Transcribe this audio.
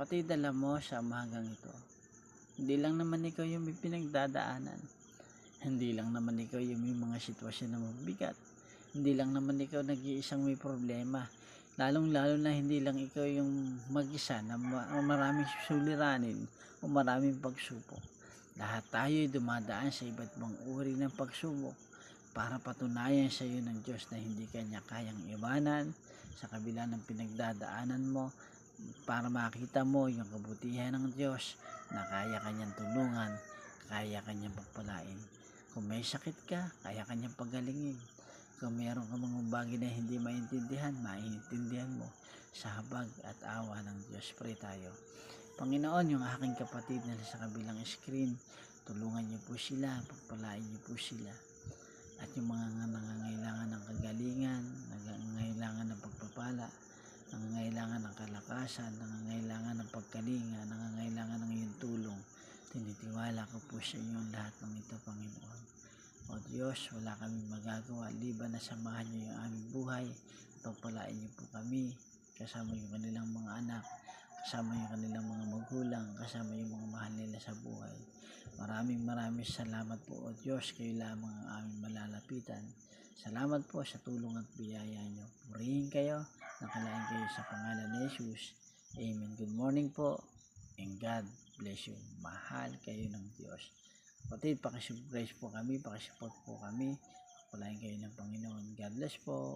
Kapatid, alam mo sa umagang ito, hindi lang naman ikaw yung may pinagdadaanan. Hindi lang naman ikaw yung may mga sitwasyon na mabigat. Hindi lang naman ikaw nag-iisang may problema. Lalong-lalo na hindi lang ikaw yung mag-isa na maraming suliranin o maraming pagsubok. Lahat tayo ay dumadaan sa iba't ibang uri ng pagsubok para patunayan sa iyo ng Diyos na hindi kanya kayang iwanan sa kabila ng pinagdadaanan mo, para makita mo yung kabutihan ng Diyos na kaya kanyang tulungan, kaya kanyang pagpalain. Kung may sakit ka, kaya kanyang pagalingin. Kung mayroon ka mga bagay na hindi maintindihan, maintindihan mo sa habag at awa ng Diyos. Pray tayo. Panginoon, yung aking kapatid na sa kabilang screen, tulungan niyo po sila, pagpalain niyo po sila. At yung mga nangangailangan ng kagalingan, nangangailangan ng pagpapala, nangangailangan ng kalakasan, nangangailangan ng pagkalinga, nangangailangan ng iyong tulong, tinitiwala ko po sa inyo lahat ng ito, Panginoon. O Diyos, wala kaming magagawa liban na samahan niyo yung aming buhay, pagpalain niyo po kami, kasama yung kanilang mga anak, kasama yung kanilang mga magulang, kasama yung mga mahal nila sa buhay. Maraming salamat po, O Diyos, kayo lamang ang aming malalapitan. Salamat po sa tulong at biyaya niyo. Purihin kayo, nakalain kayo sa pangalan ni Jesus. Amen. Good morning po, and God bless you. Mahal kayo ng Diyos. Kapatid, pakisubscribe po kami, pakisupport po kami. Palain kayo ng Panginoon. God bless po.